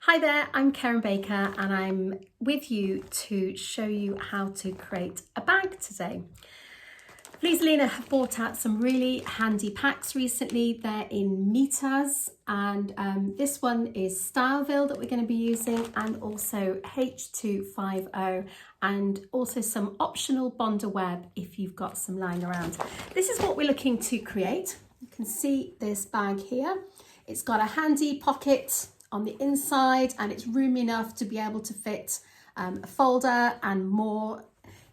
Hi there, I'm Karen Baker and I'm with you to show you how to create a bag today. Fleasalina have brought out some really handy packs recently. They're in meters and this one is Style-Vil that we're going to be using, and also H250, and also some optional bondaweb if you've got some lying around. This is what we're looking to create. You can see this bag here. It's got a handy pocket on the inside and it's roomy enough to be able to fit a folder and more.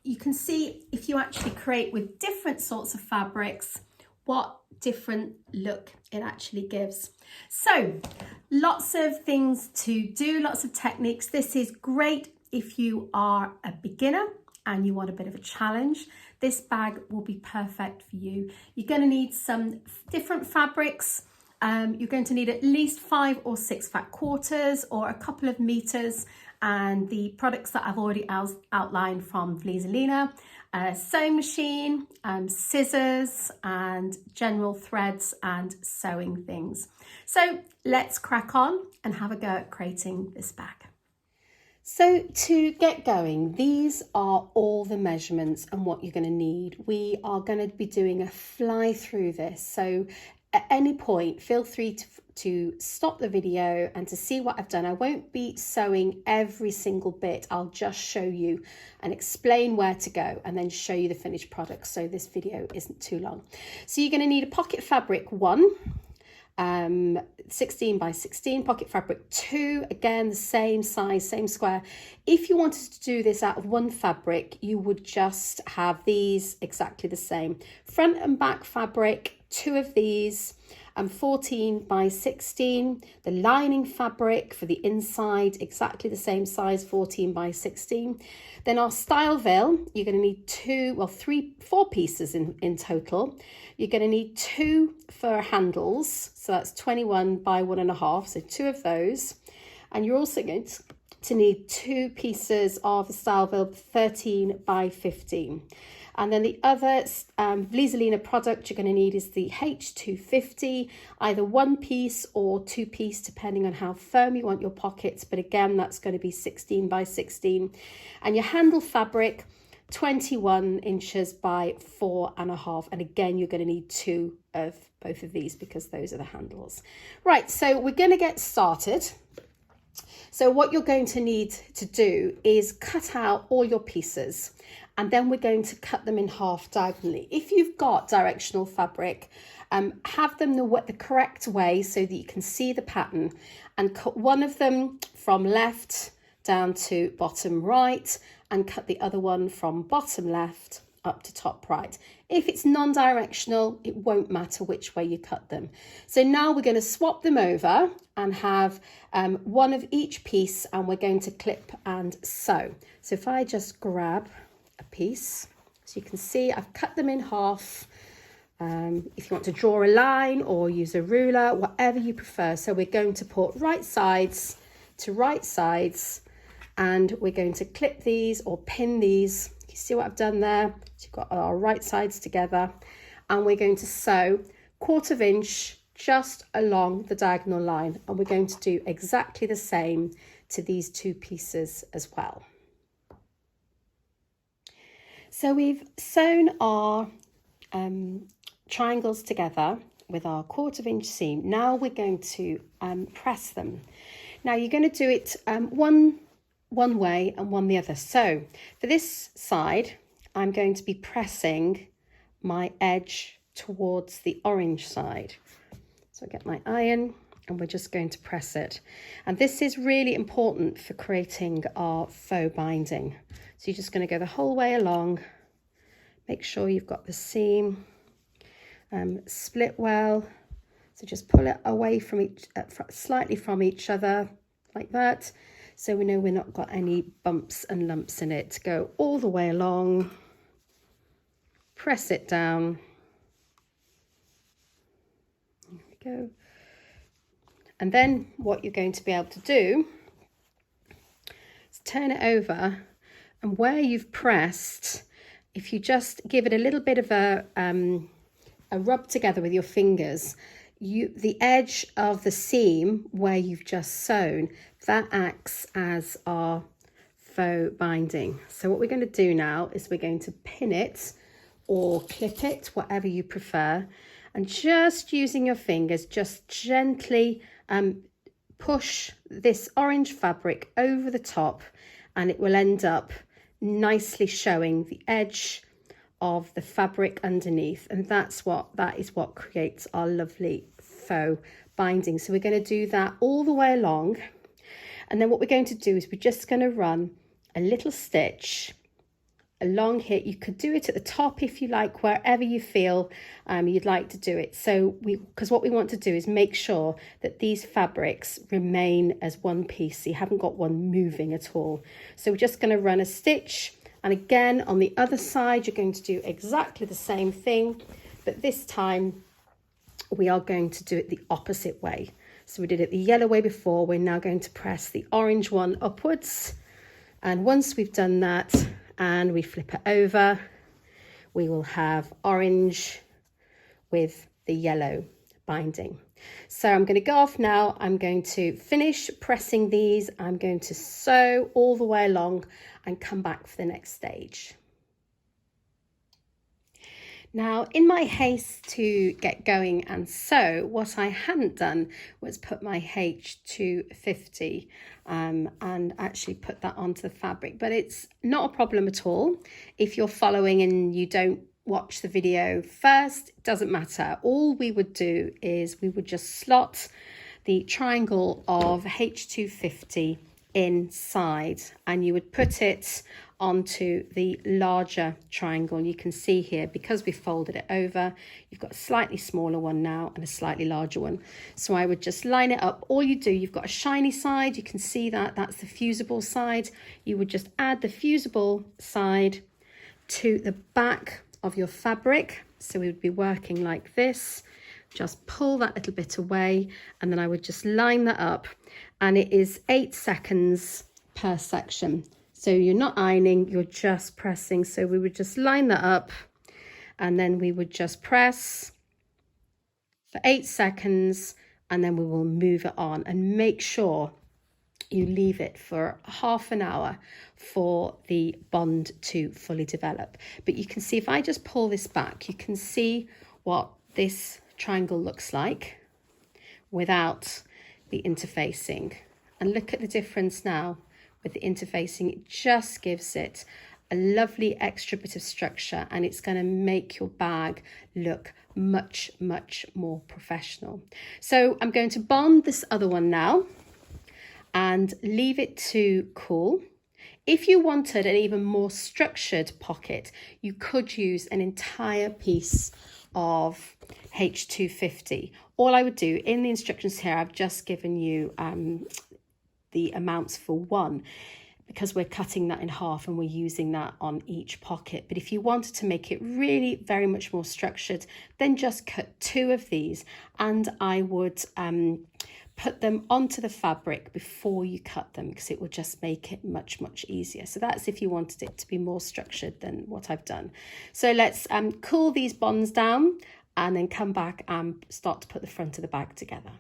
You can see if you actually create with different sorts of fabrics, what different look it actually gives. So lots of things to do, lots of techniques. This is great if you are a beginner and you want a bit of a challenge. This bag will be perfect for you. You're going to need some different fabrics. You're going to need at least 5 or 6 fat quarters or a couple of meters, and the products that I've already outlined from Fleasalina, sewing machine, scissors and general threads and sewing things. So let's crack on and have a go at creating this bag. So to get going, these are all the measurements and what you're going to need. We are going to be doing a fly through this, so at any point feel free to stop the video and to see what I've done. I won't be sewing every single bit. I'll just show you and explain where to go and then show you the finished product, so this video isn't too long. So you're going to need a pocket fabric 1, 16 by 16, pocket fabric 2, again the same size, same square. If you wanted to do this out of one fabric, you would just have these exactly the same. Front and back fabric, 2 of these, and 14 by 16. The lining fabric for the inside, exactly the same size, 14 by 16. Then our Style-Vil, you're going to need 4 pieces in total. You're going to need 2 for handles, so that's 21 by 1.5, so 2 of those. And you're also going to need 2 pieces of the Style-Vil 13 by 15. And then the other Fleasalina product you're going to need is the H250, either 1 piece or 2 piece, depending on how firm you want your pockets. But again, that's going to be 16 by 16. And your handle fabric, 21 inches by 4.5. And again, you're going to need 2 of both of these because those are the handles. Right, so we're going to get started. So what you're going to need to do is cut out all your pieces, and then we're going to cut them in half diagonally. If you've got directional fabric, have them the correct way so that you can see the pattern, and cut one of them from left down to bottom right and cut the other one from bottom left up to top right. If it's non-directional, it won't matter which way you cut them. So now we're going to swap them over and have one of each piece, and we're going to clip and sew. So if I just grab a piece, so you can see I've cut them in half. If you want to draw a line or use a ruler, whatever you prefer. So we're going to put right sides to right sides, and we're going to clip these or pin these. You see what I've done there? So you've got our right sides together, and we're going to sew 1/4 inch just along the diagonal line, and we're going to do exactly the same to these 2 pieces as well. So we've sewn our triangles together with our 1/4 inch seam. Now we're going to press them. Now you're going to do it one way and one the other. So for this side, I'm going to be pressing my edge towards the orange side. So I get my iron and we're just going to press it. And this is really important for creating our faux binding. So you're just going to go the whole way along. Make sure you've got the seam split well. So just pull it away from slightly from each other like that. So we know we're not got any bumps and lumps in it. Go all the way along, press it down. There we go. And then what you're going to be able to do is turn it over, and where you've pressed, if you just give it a little bit of a rub together with your fingers, the edge of the seam where you've just sewn, that acts as our faux binding. So what we're going to do now is we're going to pin it or clip it, whatever you prefer, and just using your fingers, just gently push this orange fabric over the top, and it will end up nicely showing the edge of the fabric underneath, and that is what creates our lovely faux binding. So we're going to do that all the way along, and then what we're going to do is we're just going to run a little stitch along here. You could do it at the top if you like, wherever you feel you'd like to do it. So because what we want to do is make sure that these fabrics remain as one piece, so you haven't got one moving at all. So we're just going to run a stitch, and again on the other side you're going to do exactly the same thing, but this time we are going to do it the opposite way. So we did it the yellow way before, we're now going to press the orange one upwards, and once we've done that and we flip it over, we will have orange with the yellow binding. So I'm going to go off now. I'm going to finish pressing these. I'm going to sew all the way along and come back for the next stage. Now, in my haste to get going and sew, what I hadn't done was put my H250 and actually put that onto the fabric, but it's not a problem at all. If you're following and you don't watch the video first, it doesn't matter. All we would do is we would just slot the triangle of H250 inside, and you would put it onto the larger triangle. You can see here, because we folded it over, you've got a slightly smaller one now and a slightly larger one. So I would just line it up. All you do, you've got a shiny side, you can see that, that's the fusible side. You would just add the fusible side to the back of your fabric. So we would be working like this. Just pull that little bit away, and then I would just line that up, and it is 8 seconds per section. So you're not ironing, you're just pressing. So we would just line that up, and then we would just press for 8 seconds, and then we will move it on, and make sure you leave it for half an hour for the bond to fully develop. But you can see, if I just pull this back, you can see what this triangle looks like without the interfacing, and look at the difference now with the interfacing. It just gives it a lovely extra bit of structure, and it's going to make your bag look much more professional. So I'm going to bond this other one now and leave it to cool. If you wanted an even more structured pocket, you could use an entire piece of H250. All I would do in the instructions here, I've just given you the amounts for one, because we're cutting that in half and we're using that on each pocket. But if you wanted to make it really very much more structured, then just cut 2 of these, and I would put them onto the fabric before you cut them, because it will just make it much easier. So that's if you wanted it to be more structured than what I've done. So let's cool these bonds down and then come back and start to put the front of the bag together.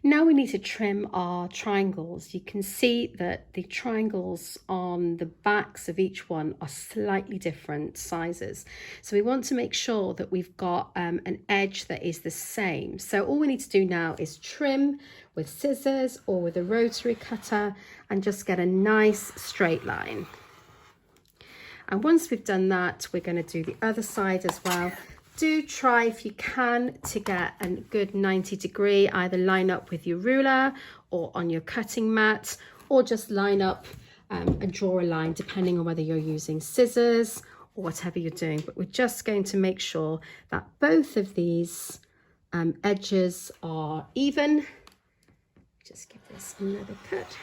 Now we need to trim our triangles. You can see that the triangles on the backs of each one are slightly different sizes. So we want to make sure that we've got an edge that is the same. So all we need to do now is trim with scissors or with a rotary cutter and just get a nice straight line. And once we've done that, we're going to do the other side as well. Do try, if you can, to get a good 90 degree, either line up with your ruler or on your cutting mat, or just line up and draw a line, depending on whether you're using scissors or whatever you're doing. But we're just going to make sure that both of these edges are even. Just give this another cut.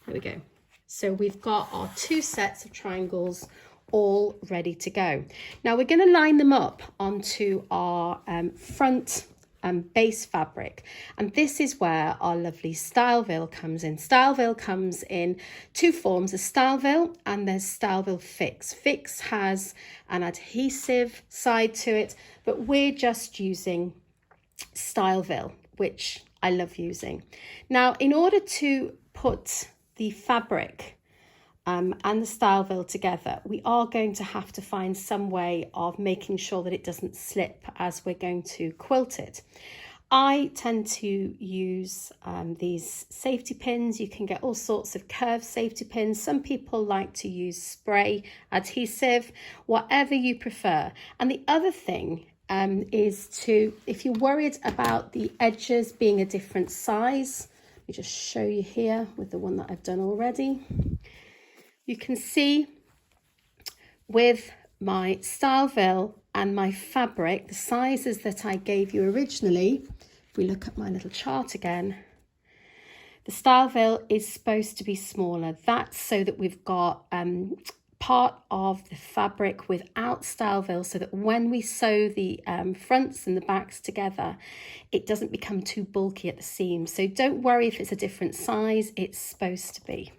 There we go. So we've got our 2 sets of triangles all ready to go. Now we're going to line them up onto our front base fabric, and this is where our lovely Style-Vil comes in. Style-Vil comes in two forms: there's Style-Vil and there's Style-Vil Fix. Fix has an adhesive side to it, but we're just using Style-Vil, which I love using. Now, in order to put the fabric and the Style-Vil together, we are going to have to find some way of making sure that it doesn't slip as we're going to quilt it. I tend to use these safety pins. You can get all sorts of curved safety pins. Some people like to use spray adhesive, whatever you prefer. And the other thing is to, if you're worried about the edges being a different size, let me just show you here with the one that I've done already. You can see with my Style-Vil and my fabric, the sizes that I gave you originally, if we look at my little chart again, the Style-Vil is supposed to be smaller. That's so that we've got part of the fabric without Style-Vil, so that when we sew the fronts and the backs together, it doesn't become too bulky at the seams. So don't worry if it's a different size, it's supposed to be.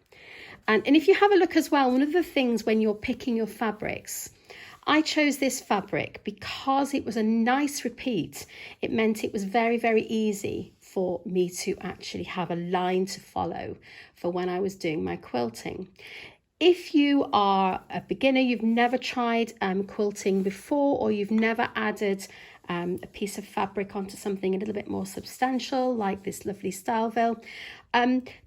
And if you have a look as well, one of the things when you're picking your fabrics, I chose this fabric because it was a nice repeat. It meant it was very, very easy for me to actually have a line to follow for when I was doing my quilting. If you are a beginner, you've never tried quilting before, or you've never added a piece of fabric onto something a little bit more substantial like this lovely Style-Vil,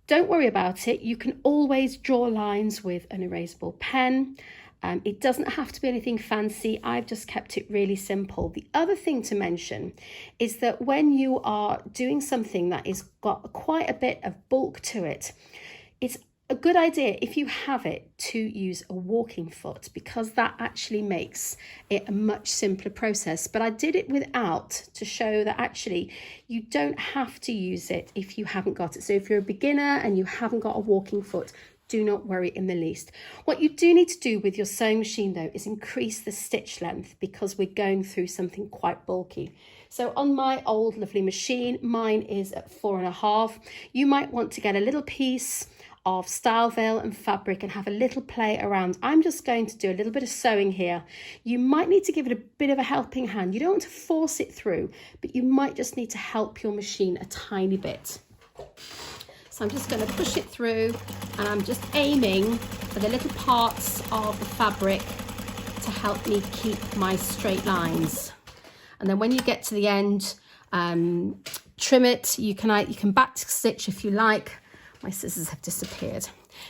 don't worry about it. You can always draw lines with an erasable pen. It doesn't have to be anything fancy. I've just kept it really simple. The other thing to mention is that when you are doing something that is got quite a bit of bulk to it, it's a good idea, if you have it, to use a walking foot, because that actually makes it a much simpler process. But I did it without, to show that actually you don't have to use it if you haven't got it. So if you're a beginner and you haven't got a walking foot, do not worry in the least. What you do need to do with your sewing machine though is increase the stitch length, because we're going through something quite bulky. So on my old lovely machine, mine is at 4.5. You might want to get a little piece of Style-Vil and fabric and have a little play around. I'm just going to do a little bit of sewing here. You might need to give it a bit of a helping hand. You don't want to force it through, but you might just need to help your machine a tiny bit. So I'm just going to push it through, and I'm just aiming for the little parts of the fabric to help me keep my straight lines. And then when you get to the end, trim it. You can back stitch if you like. My scissors have disappeared.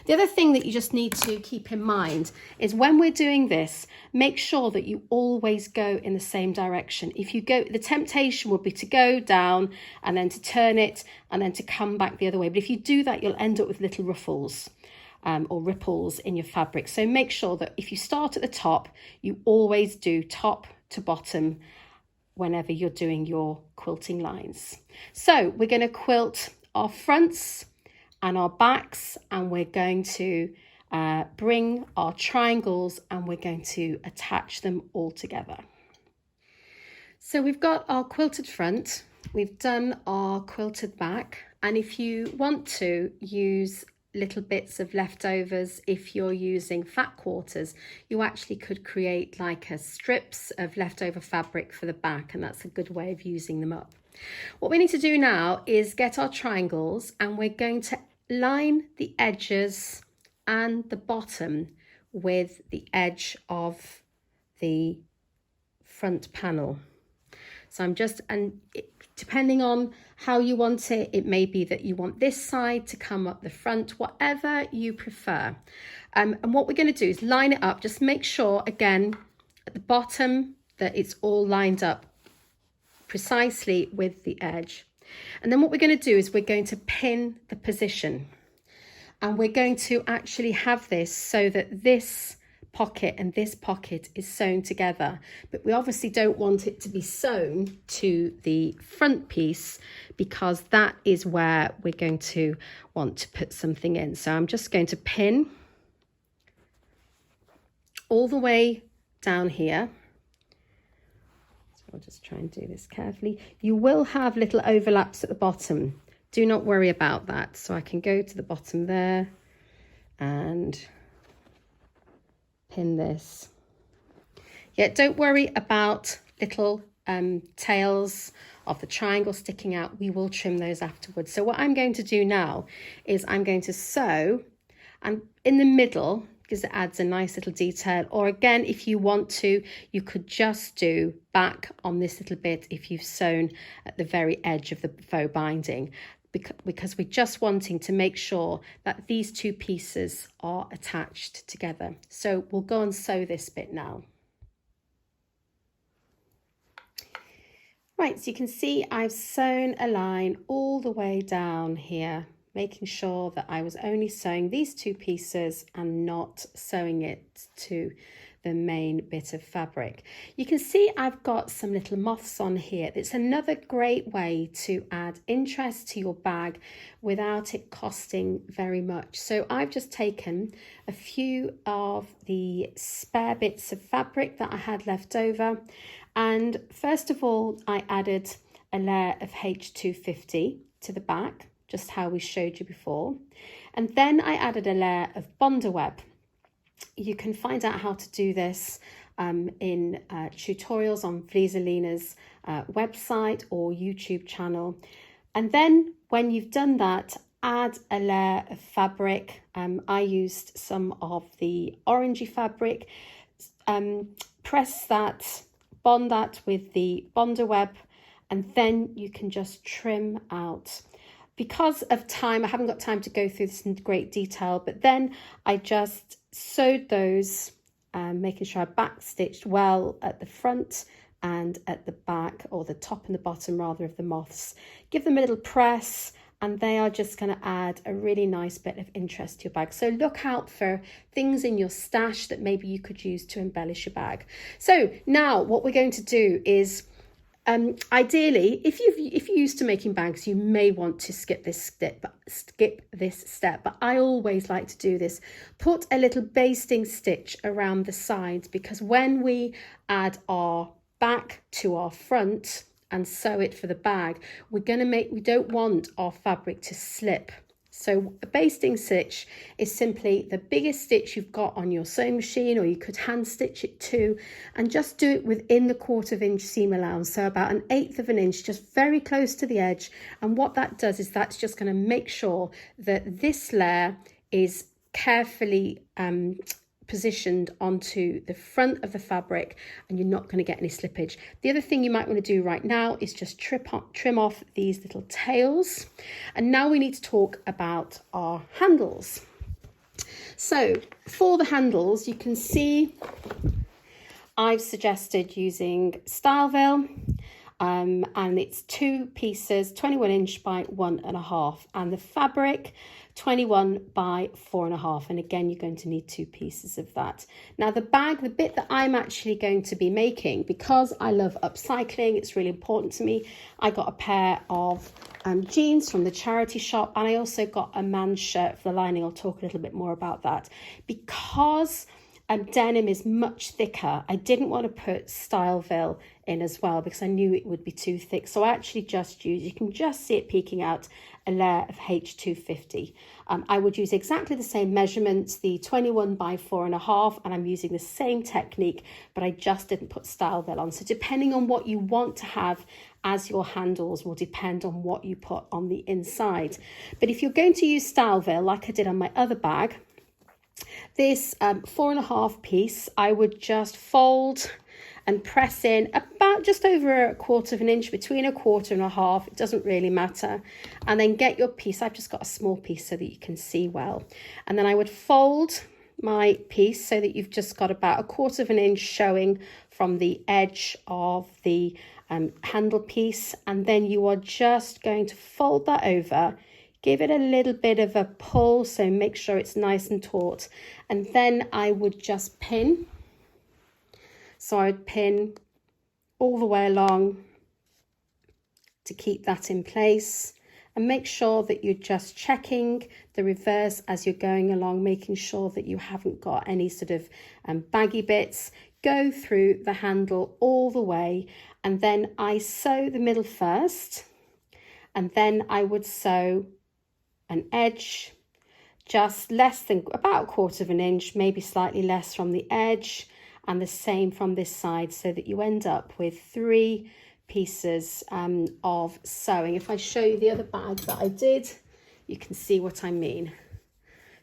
The other thing that you just need to keep in mind is when we're doing this, make sure that you always go in the same direction. If you go, the temptation would be to go down and then to turn it and then to come back the other way. But if you do that, you'll end up with little ruffles or ripples in your fabric. So make sure that if you start at the top, you always do top to bottom whenever you're doing your quilting lines. So we're going to quilt our fronts and our backs, and we're going to bring our triangles and we're going to attach them all together. So we've got our quilted front, we've done our quilted back, and if you want to use little bits of leftovers, if you're using fat quarters, you actually could create like a strips of leftover fabric for the back, and that's a good way of using them up. What we need to do now is get our triangles, and we're going to line the edges and the bottom with the edge of the front panel. So I'm just, and depending on how you want it, it may be that you want this side to come up the front, whatever you prefer. And what we're going to do is line it up. Just make sure, again, at the bottom that it's all lined up precisely with the edge. And then what we're going to do is we're going to pin the position, and we're going to actually have this so that this pocket and this pocket is sewn together, but we obviously don't want it to be sewn to the front piece, because that is where we're going to want to put something in. So I'm just going to pin all the way down here. So I'll just try and do this carefully. You will have little overlaps at the bottom. Do not worry about that. So I can go to the bottom there and pin this. Yeah, don't worry about little tails of the triangle sticking out. We will trim those afterwards. So what I'm going to do now is I'm going to sew and in the middle, because it adds a nice little detail, or again, if you want to, you could just do back on this little bit if you've sewn at the very edge of the faux binding, because we're just wanting to make sure that these two pieces are attached together. So we'll go and sew this bit now. Right, so you can see I've sewn a line all the way down here, making sure that I was only sewing these two pieces and not sewing it to the main bit of fabric. You can see I've got some little moths on here. It's another great way to add interest to your bag without it costing very much. So I've just taken a few of the spare bits of fabric that I had left over, and first of all I added a layer of H250 to the back, just how we showed you before, and then I added a layer of bondaweb. You can find out how to do this in tutorials on Vlizelina's website or YouTube channel. And then when you've done that, add a layer of fabric. I used some of the orangey fabric. Press that, bond that with the bondaweb, and then you can just trim out. Because of time, I haven't got time to go through this in great detail, but then I just sewed those, making sure I back stitched well at the front and at the back, or the top and the bottom rather, of the moths. Give them a little press and they are just going to add a really nice bit of interest to your bag. So look out for things in your stash that maybe you could use to embellish your bag. So now what we're going to do is, ideally, if you're used to making bags, you may want to skip this step, but I always like to do this. Put a little basting stitch around the sides, because when we add our back to our front and sew it for the bag, we don't want our fabric to slip. So a basting stitch is simply the biggest stitch you've got on your sewing machine, or you could hand stitch it too, and just do it within the 1/4 inch seam allowance, so about 1/8 of an inch, just very close to the edge. And what that does is that's just going to make sure that this layer is carefully positioned onto the front of the fabric, and you're not going to get any slippage. The other thing you might want to do right now is just trim off these little tails. And now we need to talk about our handles. So for the handles, you can see I've suggested using Style-Vil, and it's 2 pieces, 21 inch by 1.5, and the fabric 21 by 4.5, and again you're going to need 2 pieces of that. Now the bag, the bit that I'm actually going to be making, because I love upcycling, it's really important to me, I got a pair of jeans from the charity shop, and I also got a man's shirt for the lining. I'll talk a little bit more about that. Because denim is much thicker, I didn't want to put Style-Vil in as well, because I knew it would be too thick. So I actually just used, you can just see it peeking out, a layer of H250. I would use exactly the same measurements, the 21 by 4.5, and I'm using the same technique, but I just didn't put Style-Vil on. So depending on what you want to have as your handles will depend on what you put on the inside. But if you're going to use Style-Vil, like I did on my other bag, this 4.5 piece, I would just fold and press in about just over 1/4 of an inch, between 1/4 and 1/2, it doesn't really matter, and then get your piece. I've just got a small piece so that you can see well, and then I would fold my piece so that you've just got about 1/4 of an inch showing from the edge of the handle piece, and then you are just going to fold that over, give it a little bit of a pull, so make sure it's nice and taut, and then I would just pin. So I would pin all the way along to keep that in place, and make sure that you're just checking the reverse as you're going along, making sure that you haven't got any sort of baggy bits. Go through the handle all the way, and then I sew the middle first, and then I would sew an edge just less than about 1/4 of an inch, maybe slightly less from the edge, and the same from this side, so that you end up with 3 pieces of sewing. If I show you the other bag that I did, you can see what I mean.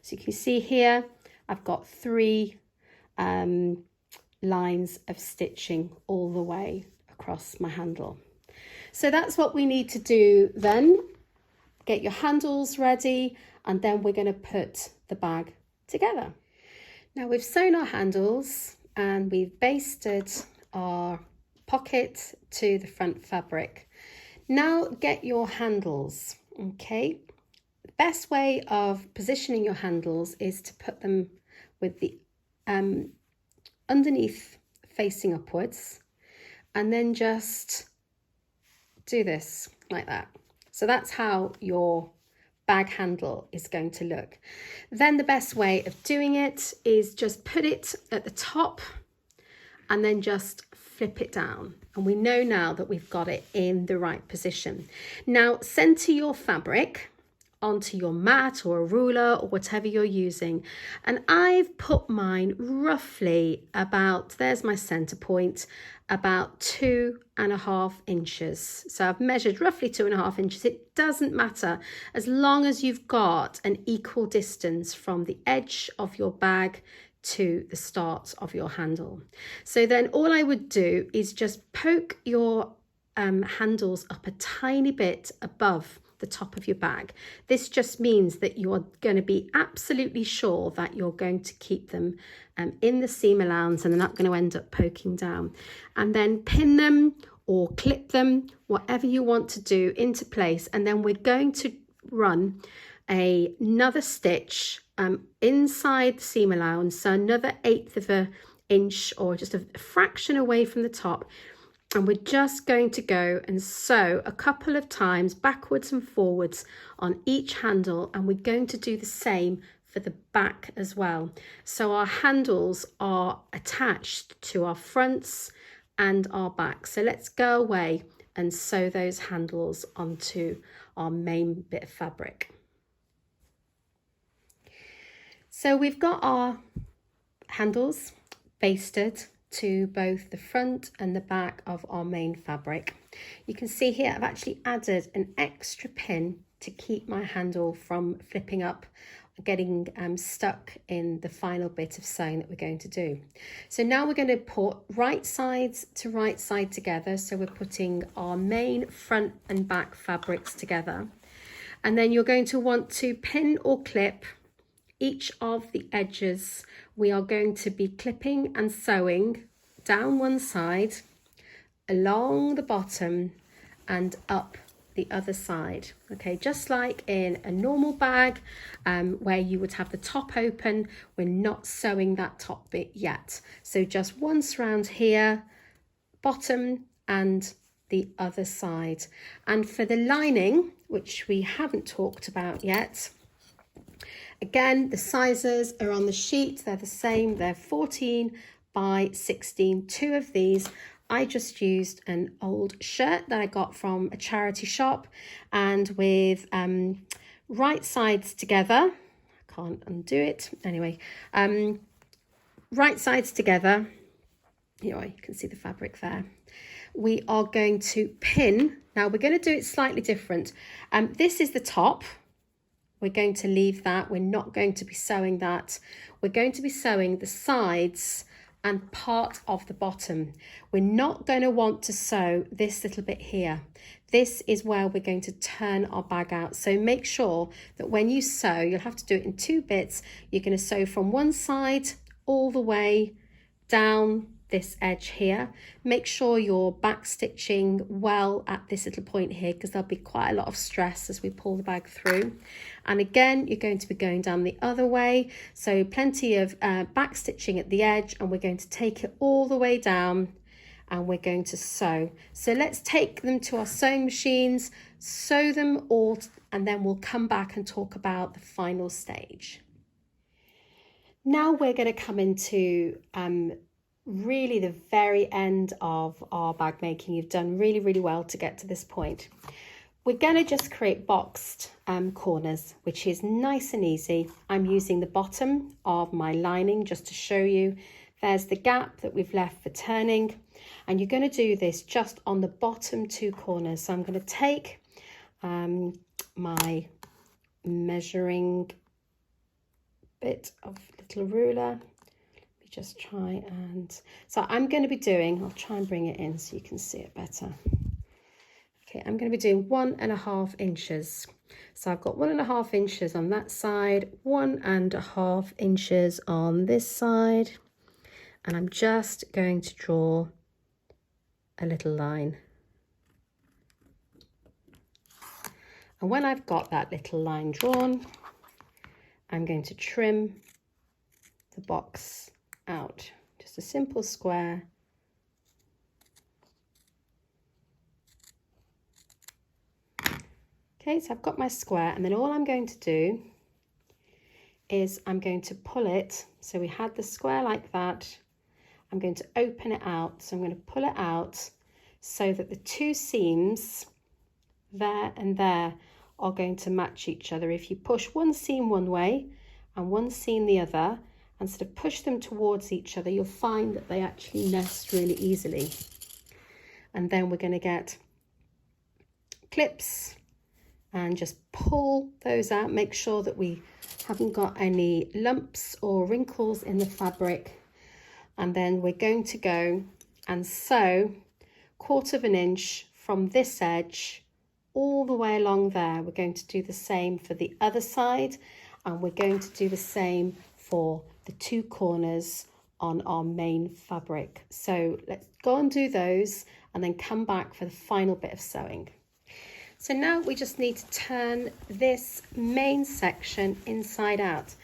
So you can see here I've got 3 lines of stitching all the way across my handle. So that's what we need to do then. Get your handles ready, and then we're going to put the bag together. Now we've sewn our handles and we've basted our pocket to the front fabric. Now get your handles, okay? The best way of positioning your handles is to put them with the underneath facing upwards, and then just do this like that. So that's how your bag handle is going to look. Then the best way of doing it is just put it at the top and then just flip it down. And we know now that we've got it in the right position. Now center your fabric onto your mat or a ruler or whatever you're using. And I've put mine roughly about, there's my center point, about 2.5 inches. So I've measured roughly 2.5 inches. It doesn't matter as long as you've got an equal distance from the edge of your bag to the start of your handle. So then all I would do is just poke your handles up a tiny bit above the top of your bag. This just means that you're going to be absolutely sure that you're going to keep them in the seam allowance and they're not going to end up poking down. And then pin them or clip them, whatever you want to do, into place. And then we're going to run another stitch inside the seam allowance, so another 1/8 of an inch or just a fraction away from the top. And we're just going to go and sew a couple of times backwards and forwards on each handle, and we're going to do the same for the back as well. So our handles are attached to our fronts and our back. So let's go away and sew those handles onto our main bit of fabric. So we've got our handles basted to both the front and the back of our main fabric. You can see here I've actually added an extra pin to keep my handle from flipping up, getting stuck in the final bit of sewing that we're going to do. So now we're going to put right sides to right side together. So we're putting our main front and back fabrics together. And then you're going to want to pin or clip each of the edges. We are going to be clipping and sewing down one side, along the bottom and up the other side. Okay, just like in a normal bag where you would have the top open, we're not sewing that top bit yet. So just once round here, bottom and the other side. And for the lining, which we haven't talked about yet, again, the sizes are on the sheet. They're the same. They're 14 by 16. 2 of these. I just used an old shirt that I got from a charity shop, and with right sides together, I can't undo it. Anyway, right sides together, you can see the fabric there. We are going to pin. Now we're going to do it slightly different. This is the top. We're going to leave that. We're not going to be sewing that. We're going to be sewing the sides and part of the bottom. We're not going to want to sew this little bit here. This is where we're going to turn our bag out. So make sure that when you sew, you'll have to do it in 2 bits. You're going to sew from one side all the way down this edge here. Make sure you're back stitching well at this little point here, because there'll be quite a lot of stress as we pull the bag through. And again, you're going to be going down the other way, so plenty of back stitching at the edge, and we're going to take it all the way down and we're going to sew. So let's take them to our sewing machines, sew them all, and then we'll come back and talk about the final stage. Now we're going to come into really the very end of our bag making. You've done really, really well to get to this point. We're going to just create boxed corners, which is nice and easy. I'm using the bottom of my lining just to show you. There's the gap that we've left for turning, and you're going to do this just on the bottom 2 corners. So I'm going to take my measuring bit of little ruler. Let me just try and, so I'm going to be doing, I'll try and bring it in so you can see it better. Okay, I'm going to be doing 1.5 inches. So I've got 1.5 inches on that side, 1.5 inches on this side, and I'm just going to draw a little line. And when I've got that little line drawn, I'm going to trim the box out. Just a simple square. Okay, so I've got my square, and then all I'm going to do is I'm going to pull it. So we had the square like that. I'm going to open it out. So I'm going to pull it out so that the 2 seams there and there are going to match each other. If you push one seam one way and one seam the other and sort of push them towards each other, you'll find that they actually nest really easily. And then we're going to get clips and just pull those out. Make sure that we haven't got any lumps or wrinkles in the fabric. And then we're going to go and sew 1/4 inch from this edge all the way along there. We're going to do the same for the other side, and we're going to do the same for the 2 corners on our main fabric. So let's go and do those and then come back for the final bit of sewing. So now we just need to turn this main section inside out.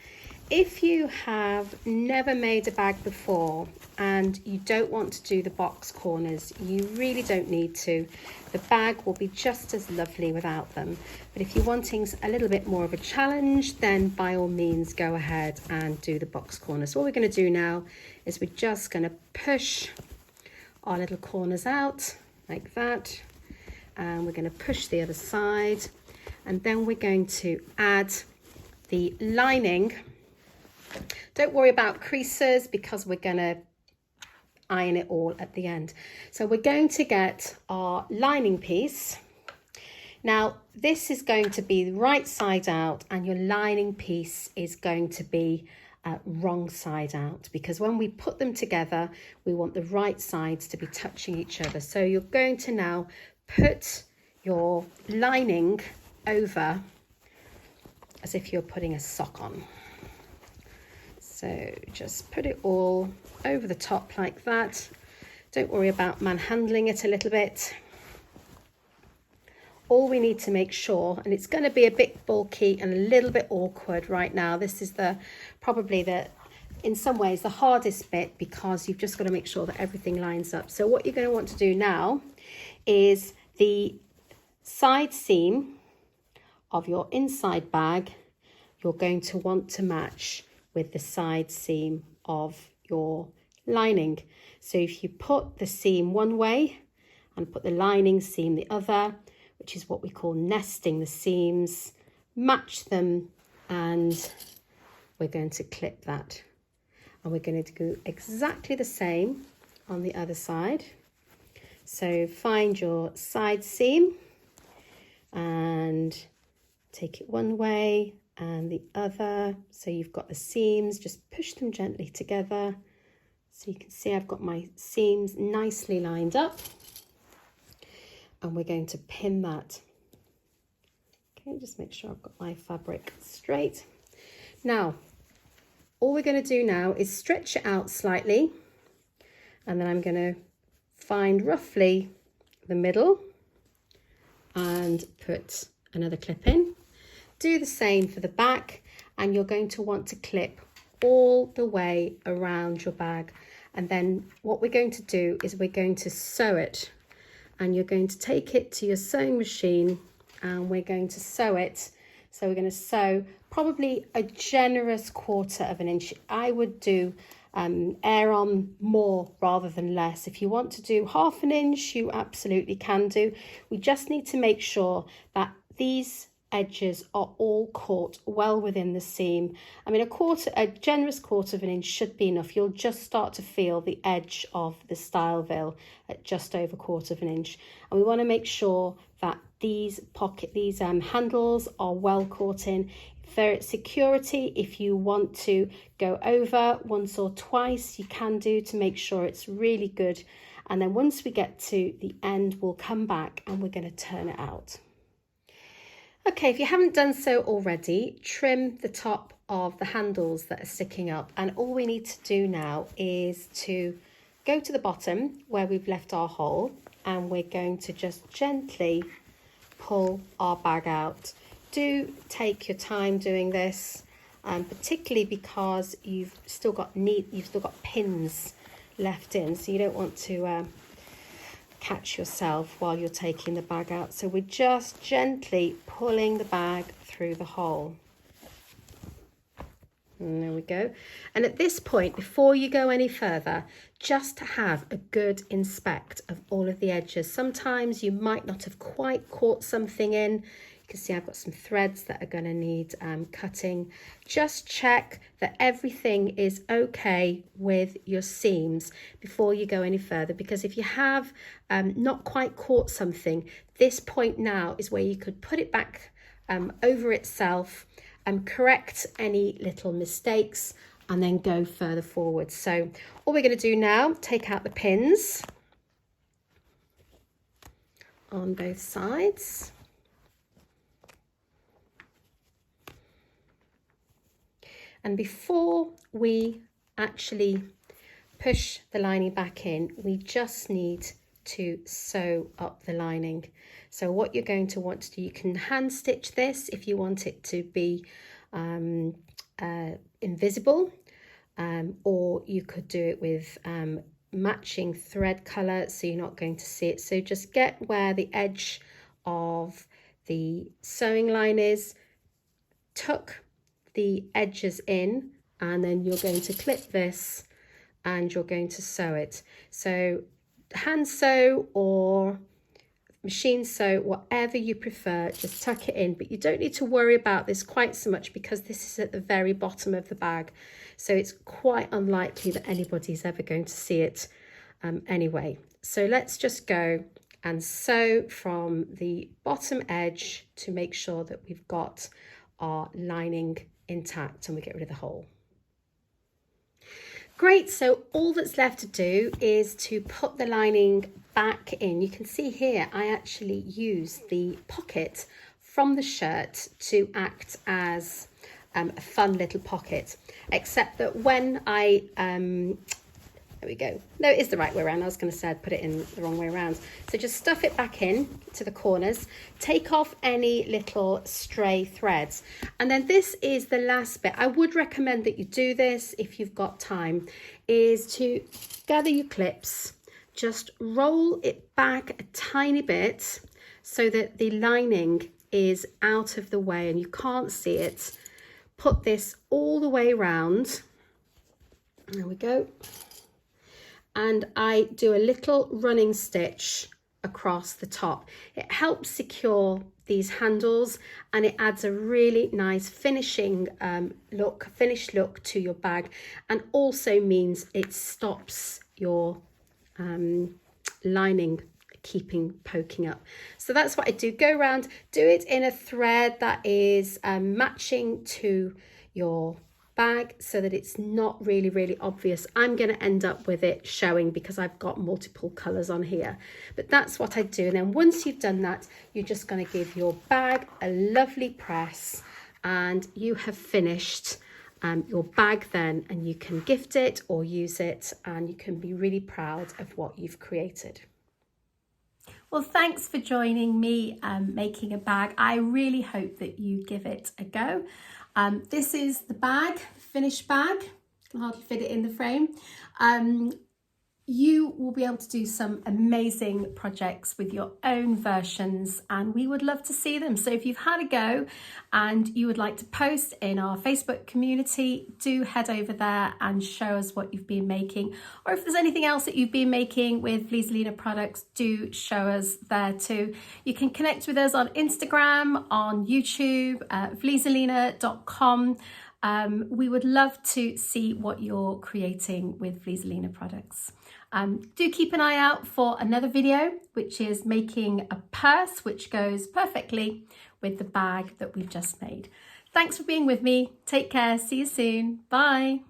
If you have never made a bag before and you don't want to do the box corners, you really don't need to. The bag will be just as lovely without them. But if you're wanting a little bit more of a challenge, then by all means go ahead and do the box corners. So what we're going to do now is we're just going to push our little corners out like that. And we're going to push the other side, and then we're going to add the lining. Don't worry about creases because we're going to iron it all at the end. So we're going to get our lining piece. Now this is going to be the right side out, and your lining piece is going to be wrong side out, because when we put them together we want the right sides to be touching each other. So you're going to now put your lining over as if you're putting a sock on. So just put it all over the top like that. Don't worry about manhandling it a little bit. All we need to make sure, and it's going to be a bit bulky and a little bit awkward right now. This is probably in some ways the hardest bit, because you've just got to make sure that everything lines up. So what you're going to want to do now is the side seam of your inside bag, you're going to want to match with the side seam of your lining. So if you put the seam one way and put the lining seam the other, which is what we call nesting the seams, match them, and we're going to clip that. And we're going to do exactly the same on the other side. So find your side seam and take it one way and the other. So you've got the seams, just push them gently together. So you can see I've got my seams nicely lined up, and we're going to pin that. Okay, just make sure I've got my fabric straight. Now, all we're going to do now is stretch it out slightly, and then I'm going to find roughly the middle and put another clip in. Do the same for the back, and you're going to want to clip all the way around your bag. And then what we're going to do is we're going to sew it, and you're going to take it to your sewing machine and we're going to sew it. So we're going to sew probably a generous 1/4 inch. I would do err on more rather than less. If you want to do 1/2 inch, you absolutely can do. We just need to make sure that these edges are all caught well within the seam. I mean, a generous 1/4 of an inch should be enough. You'll just start to feel the edge of the Style-Vil at just over 1/4 of an inch. And we want to make sure that these handles are well caught in. For security, if you want to go over once or twice, you can do, to make sure it's really good. And then once we get to the end, we'll come back and we're going to turn it out. Okay, if you haven't done so already, trim the top of the handles that are sticking up. And all we need to do now is to go to the bottom where we've left our hole, and we're going to just gently pull our bag out. Do take your time doing this, particularly because you've still got pins left in, so you don't want to catch yourself while you're taking the bag out. So we're just gently pulling the bag through the hole. And there we go. And at this point, before you go any further, just to have a good inspect of all of the edges. Sometimes you might not have quite caught something in. You can see I've got some threads that are going to need cutting. Just check that everything is okay with your seams before you go any further, because if you have not quite caught something, this point now is where you could put it back over itself and correct any little mistakes and then go further forward. So all we're going to do now, take out the pins on both sides. And before we actually push the lining back in, we just need to sew up the lining. So what you're going to want to do, you can hand stitch this if you want it to be invisible, or you could do it with matching thread colour so you're not going to see it. So just get where the edge of the sewing line is, tuck the edges in, and then you're going to clip this and you're going to sew it. So hand sew or machine sew, whatever you prefer, just tuck it in. But you don't need to worry about this quite so much because this is at the very bottom of the bag, so it's quite unlikely that anybody's ever going to see it anyway. So let's just go and sew from the bottom edge to make sure that we've got our lining intact and we get rid of the hole. Great, so all that's left to do is to put the lining back in. You can see here I actually use the pocket from the shirt to act as a fun little pocket, except that when I there we go. No, it is the right way around. I was going to say I'd put it in the wrong way around. So just stuff it back in to the corners, take off any little stray threads. And then this is the last bit. I would recommend that you do this if you've got time, is to gather your clips, just roll it back a tiny bit so that the lining is out of the way and you can't see it. Put this all the way around. There we go. And I do a little running stitch across the top. It helps secure these handles and it adds a really nice finished look to your bag, and also means it stops your lining poking up. So that's what I do. Go around, do it in a thread that is matching to your bag so that it's not really obvious. I'm going to end up with it showing because I've got multiple colors on here, but that's what I do. And then once you've done that, you're just going to give your bag a lovely press and you have finished your bag then, and you can gift it or use it and you can be really proud of what you've created. Well, thanks for joining me making a bag. I really hope that you give it a go. This is the bag, finished bag. I can hardly fit it in the frame. you will be able to do some amazing projects with your own versions, and we would love to see them. So if you've had a go and you would like to post in our Facebook community, do head over there and show us what you've been making. Or if there's anything else that you've been making with Vlisolina products, do show us there too. You can connect with us on Instagram, on YouTube, vlisolina.com. We would love to see what you're creating with Vlisolina products. Do keep an eye out for another video, which is making a purse which goes perfectly with the bag that we've just made. Thanks for being with me. Take care. See you soon. Bye.